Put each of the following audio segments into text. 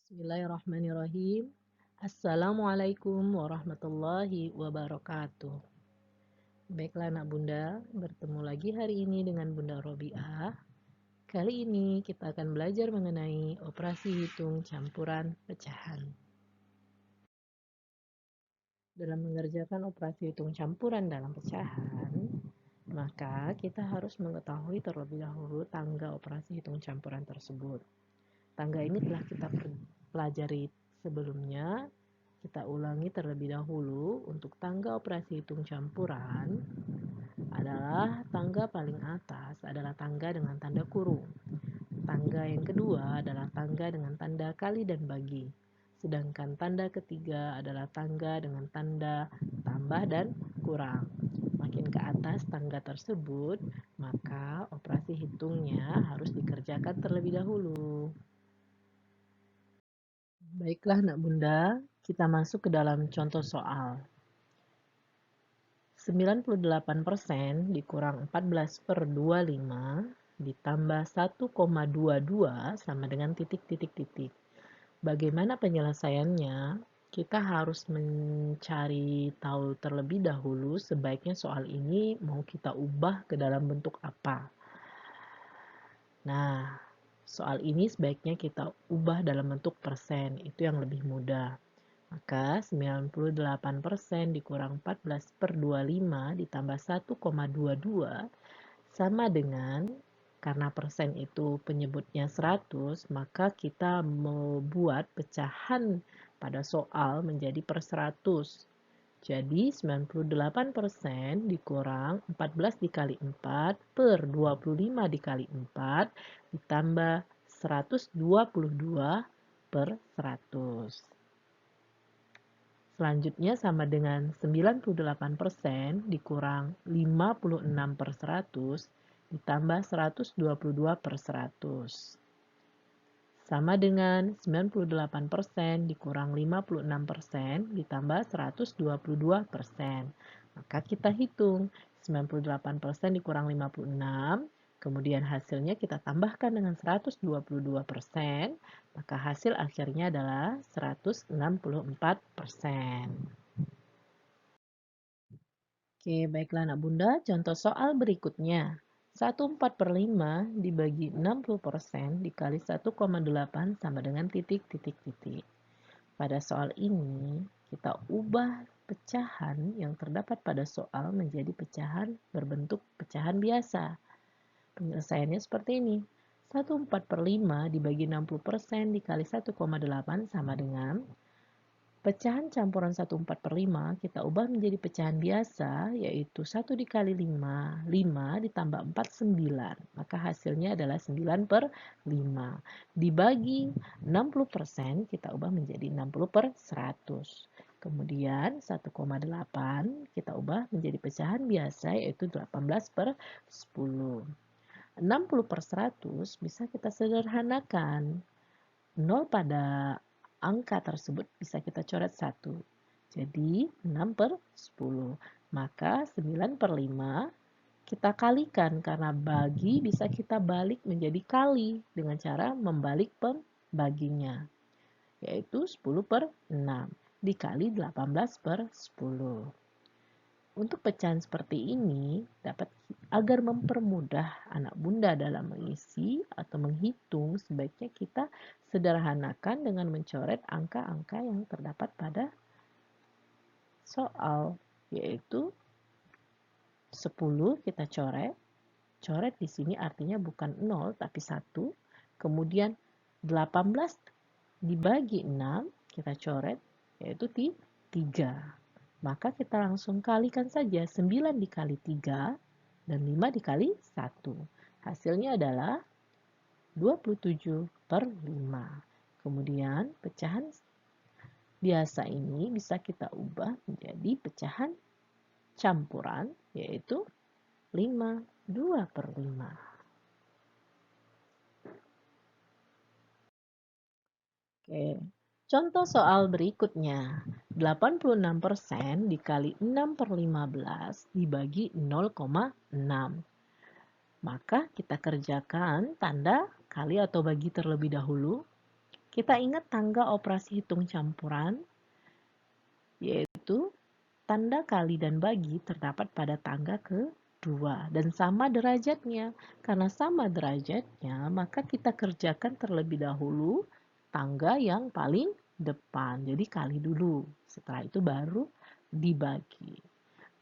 Bismillahirrahmanirrahim. Assalamualaikum warahmatullahi wabarakatuh. Baiklah anak bunda, bertemu lagi hari ini dengan Bunda Robiah. Kali ini kita akan belajar mengenai operasi hitung campuran pecahan. Dalam mengerjakan operasi hitung campuran dalam pecahan, maka kita harus mengetahui terlebih dahulu tangga operasi hitung campuran tersebut. Tangga ini telah kita pelajari sebelumnya. Kita ulangi terlebih dahulu. Untuk tangga operasi hitung campuran adalah tangga paling atas adalah tangga dengan tanda kurung. Tangga yang kedua adalah tangga dengan tanda kali dan bagi. Sedangkan tanda ketiga adalah tangga dengan tanda tambah dan kurang. Makin ke atas tangga tersebut, maka operasi hitungnya harus dikerjakan terlebih dahulu. Baiklah nak bunda, kita masuk ke dalam contoh soal. 98% dikurang 14/25 ditambah 1,22 sama dengan titik-titik-titik. Bagaimana penyelesaiannya? Kita harus mencari tahu terlebih dahulu sebaiknya soal ini mau kita ubah ke dalam bentuk apa. Nah, soal ini sebaiknya kita ubah dalam bentuk persen, itu yang lebih mudah. Maka 98% dikurang 14/25 ditambah 1,22 sama dengan, karena persen itu penyebutnya 100, maka kita membuat pecahan pada soal menjadi per 100. Jadi 98% dikurang 14 dikali 4 per 25 dikali 4 ditambah 122 per 100. Selanjutnya sama dengan 98% dikurang 56/100 ditambah 122 per 100. Sama dengan 98% dikurang 56% ditambah 122%. Maka kita hitung 98% dikurang 56, kemudian hasilnya kita tambahkan dengan 122%, maka hasil akhirnya adalah 164%. Oke, baiklah anak bunda, contoh soal berikutnya. 1/4/5 dibagi 60% dikali 1,8 sama dengan titik-titik-titik. Pada soal ini, kita ubah pecahan yang terdapat pada soal menjadi pecahan berbentuk pecahan biasa. Penyelesaiannya seperti ini. 1/4/5 dibagi 60% dikali 1,8 sama dengan pecahan campuran 1/4/5 kita ubah menjadi pecahan biasa, yaitu 1 dikali 5, 5 ditambah 4, 9. Maka hasilnya adalah 9/5. Dibagi 60% kita ubah menjadi 60/100. Kemudian 1,8 kita ubah menjadi pecahan biasa, yaitu 18/10. 60/100 bisa kita sederhanakan. 0 pada angka tersebut bisa kita coret 1. Jadi 6/10. Maka 9/5 kita kalikan, karena bagi bisa kita balik menjadi kali dengan cara membalik pembaginya, yaitu 10/6 dikali 18/10. Untuk pecahan seperti ini dapat agar mempermudah anak bunda dalam mengisi atau menghitung, sebaiknya kita sederhanakan dengan mencoret angka-angka yang terdapat pada soal, yaitu 10 kita coret. Coret di sini artinya bukan 0 tapi 1. Kemudian 18 dibagi 6 kita coret, yaitu 3. Maka kita langsung kalikan saja 9 dikali 3 dan 5 dikali 1. Hasilnya adalah 27/5. Kemudian pecahan biasa ini bisa kita ubah menjadi pecahan campuran, yaitu 5, 2/5. Oke. Contoh soal berikutnya, 86% dikali 6/15 dibagi 0,6. Maka kita kerjakan tanda kali atau bagi terlebih dahulu. Kita ingat tangga operasi hitung campuran, yaitu tanda kali dan bagi terdapat pada tangga kedua dan sama derajatnya. Karena sama derajatnya, maka kita kerjakan terlebih dahulu tangga yang paling depan. Jadi kali dulu. Setelah itu baru dibagi.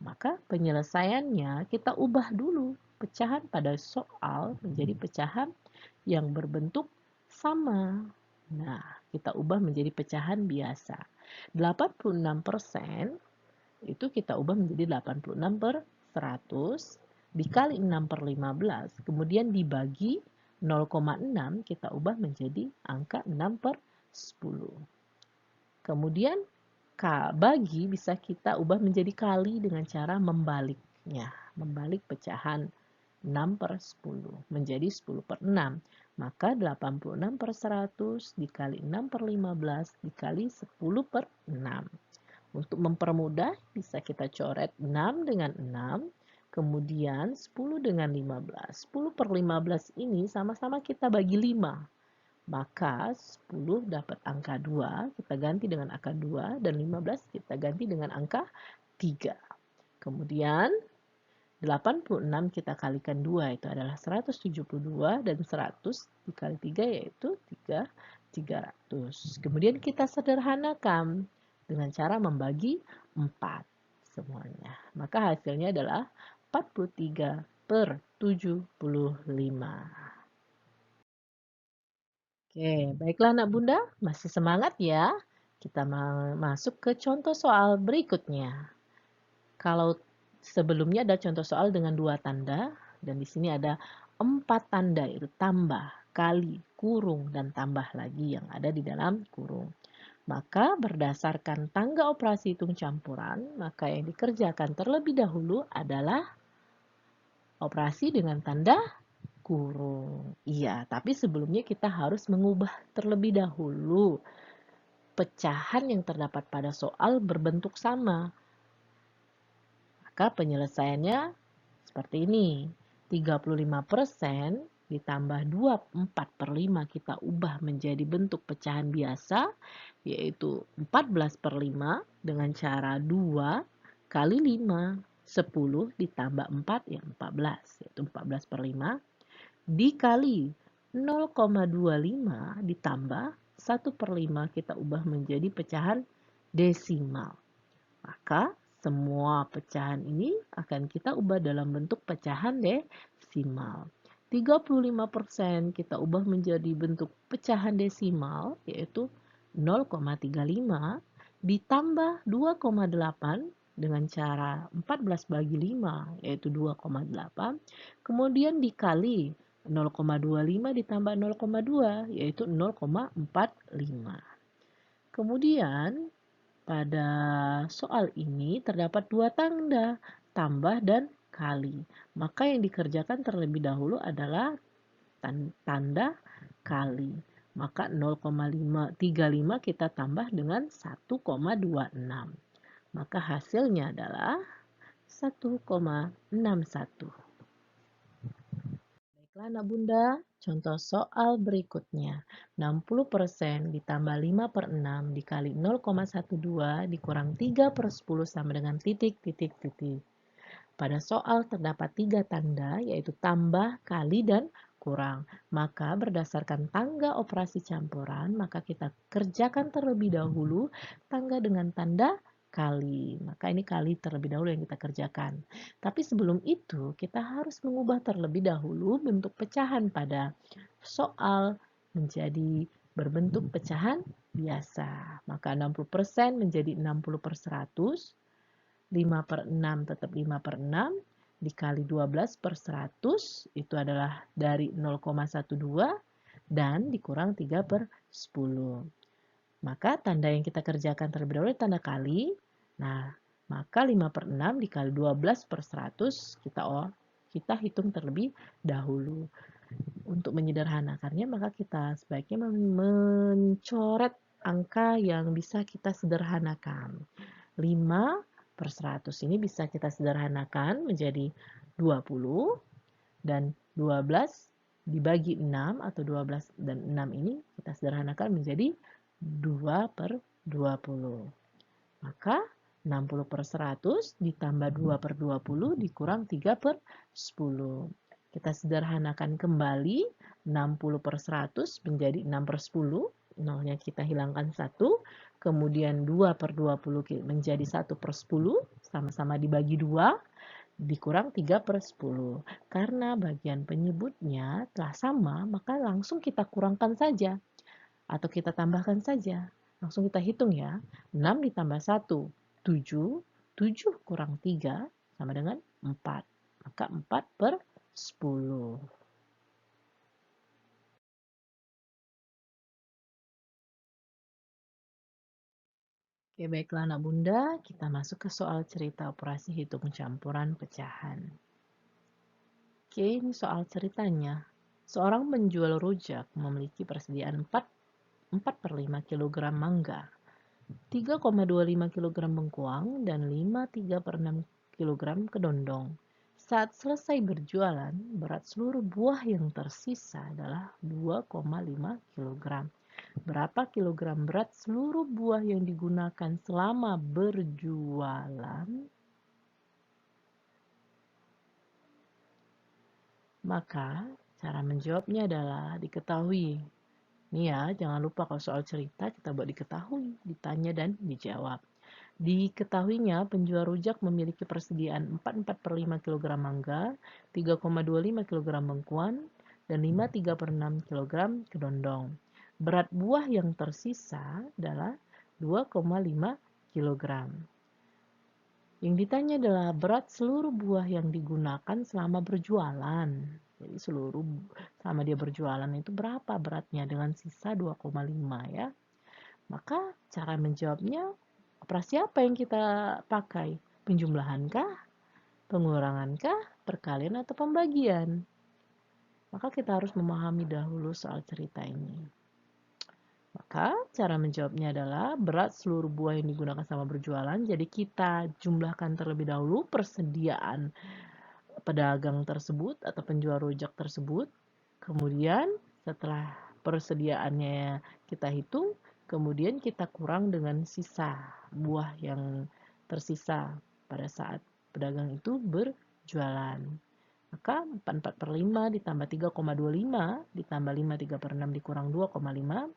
Maka penyelesaiannya kita ubah dulu pecahan pada soal menjadi pecahan yang berbentuk sama. Nah, kita ubah menjadi pecahan biasa. 86% itu kita ubah menjadi 86/100 dikali 6/15, kemudian dibagi 0,6 kita ubah menjadi angka 6/10. Kemudian bagi bisa kita ubah menjadi kali dengan cara membaliknya. Membalik pecahan 6/10 menjadi 10/6. Maka 86/100 dikali 6/15 dikali 10/6. Untuk mempermudah bisa kita coret 6 dengan 6, kemudian 10 dengan 15. 10/15 ini sama-sama kita bagi 5. Maka 10 dapat angka 2, kita ganti dengan angka 2, dan 15 kita ganti dengan angka 3. Kemudian 86 kita kalikan 2 itu adalah 172 dan 100 dikali 3 yaitu 300. Kemudian kita sederhanakan dengan cara membagi 4 semuanya. Maka hasilnya adalah 43/75. Oke, baiklah anak bunda, masih semangat ya? Kita masuk ke contoh soal berikutnya. Kalau sebelumnya ada contoh soal dengan 2 tanda, dan di sini ada 4 tanda, yaitu tambah, kali, kurung, dan tambah lagi yang ada di dalam kurung. Maka berdasarkan tangga operasi hitung campuran, maka yang dikerjakan terlebih dahulu adalah operasi dengan tanda kurung. Iya, tapi sebelumnya kita harus mengubah terlebih dahulu pecahan yang terdapat pada soal berbentuk sama. Maka penyelesaiannya seperti ini. 35% ditambah 24/5 kita ubah menjadi bentuk pecahan biasa, yaitu 14/5 dengan cara 2 kali 5. 10 ditambah 4 ya 14, yaitu 14/5 dikali 0,25 ditambah 1/5 kita ubah menjadi pecahan desimal. Maka semua pecahan ini akan kita ubah dalam bentuk pecahan desimal. 35% kita ubah menjadi bentuk pecahan desimal yaitu 0,35 ditambah 2,8 dengan cara 14 bagi 5 yaitu 2,8, kemudian dikali 0,25 ditambah 0,2 yaitu 0,45. Kemudian pada soal ini terdapat 2 tanda, tambah dan kali. Maka yang dikerjakan terlebih dahulu adalah tanda kali. Maka 0,35 kita tambah dengan 1,26. Maka hasilnya adalah 1,61. Baiklah anak bunda, contoh soal berikutnya. 60% ditambah 5/6 dikali 0,12 dikurang 3/10 sama dengan titik, titik, titik. Pada soal terdapat 3 tanda, yaitu tambah, kali, dan kurang. Maka berdasarkan tangga operasi campuran, maka kita kerjakan terlebih dahulu tangga dengan tanda kali. Maka ini kali terlebih dahulu yang kita kerjakan. Tapi sebelum itu, kita harus mengubah terlebih dahulu bentuk pecahan pada soal menjadi berbentuk pecahan biasa. Maka 60% menjadi 60/100. 5/6 tetap 5/6 dikali 12/100 itu adalah dari 0,12 dan dikurang 3/10. Maka tanda yang kita kerjakan terlebih dahulu tanda kali. Nah, maka 5/6 dikali 12/100 kita hitung terlebih dahulu. Untuk menyederhanakannya maka kita sebaiknya mencoret angka yang bisa kita sederhanakan. 5/100 ini bisa kita sederhanakan menjadi 20 dan 12 dibagi 6 atau 12 dan 6 ini kita sederhanakan menjadi 2/20. Maka 60/100 ditambah 2/20 dikurang 3/10. Kita sederhanakan kembali 60/100 menjadi 6/10. Nolnya kita hilangkan 1. Kemudian 2/20 menjadi 1/10. Sama-sama dibagi 2. Dikurang 3/10. Karena bagian penyebutnya telah sama, maka langsung kita kurangkan saja. Atau kita tambahkan saja. Langsung kita hitung ya. 6 ditambah 1, 7. 7 kurang 3 sama dengan 4. Maka 4/10. Oke, baiklah anak bunda, kita masuk ke soal cerita operasi hitung campuran pecahan. Oke, ini soal ceritanya. Seorang penjual rujak memiliki persediaan 4/5 kg mangga, 3,25 kg bengkuang, dan 5,3/6 kg kedondong. Saat selesai berjualan, berat seluruh buah yang tersisa adalah 2,5 kg. Berapa kilogram berat seluruh buah yang digunakan selama berjualan? Maka cara menjawabnya adalah diketahui. Nih ya, jangan lupa kalau soal cerita kita buat diketahui, ditanya dan dijawab. Diketahuinya penjual rujak memiliki persediaan 4/5 kg mangga, 3,25 kg bengkuan, dan 5,3/6 kg kedondong. Berat buah yang tersisa adalah 2,5 kg. Yang ditanya adalah berat seluruh buah yang digunakan selama berjualan. Jadi selama dia berjualan itu berapa beratnya dengan sisa 2,5 ya. Maka cara menjawabnya, operasi apa yang kita pakai? Penjumlahankah, pengurangankah, perkalian, atau pembagian? Maka kita harus memahami dahulu soal cerita ini. Maka cara menjawabnya adalah berat seluruh buah yang digunakan sama berjualan. Jadi kita jumlahkan terlebih dahulu persediaan pedagang tersebut atau penjual rujak tersebut. Kemudian setelah persediaannya kita hitung, kemudian kita kurang dengan sisa buah yang tersisa pada saat pedagang itu berjualan. Maka 4/5 ditambah 3,25 ditambah 5,3/6 dikurang 2,5.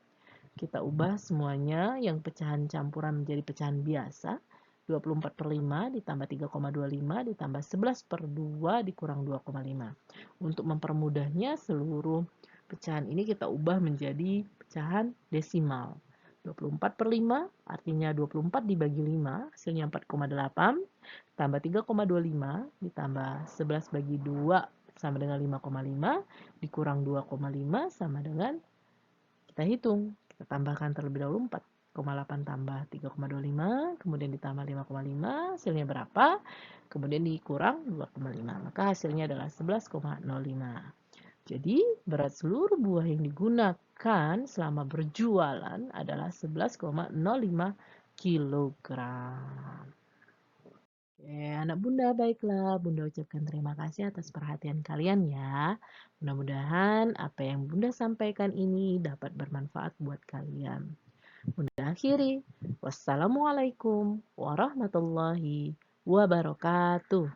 Kita ubah semuanya yang pecahan campuran menjadi pecahan biasa. 24/5 ditambah 3,25 ditambah 11/2 dikurang 2,5. Untuk mempermudahnya seluruh pecahan ini kita ubah menjadi pecahan desimal. 24/5 artinya 24 dibagi 5 hasilnya 4,8 tambah 3,25 ditambah 11 bagi 2 sama dengan 5,5 dikurang 2,5 sama dengan kita hitung. Kita tambahkan terlebih dahulu 4,8 tambah 3,25, kemudian ditambah 5,5, hasilnya berapa? Kemudian dikurang 2,5, maka hasilnya adalah 11,05. Jadi, berat seluruh buah yang digunakan selama berjualan adalah 11,05 kilogram. Anak bunda, baiklah. Bunda ucapkan terima kasih atas perhatian kalian ya. Mudah-mudahan apa yang bunda sampaikan ini dapat bermanfaat buat kalian. Bunda akhiri. Wassalamualaikum warahmatullahi wabarakatuh.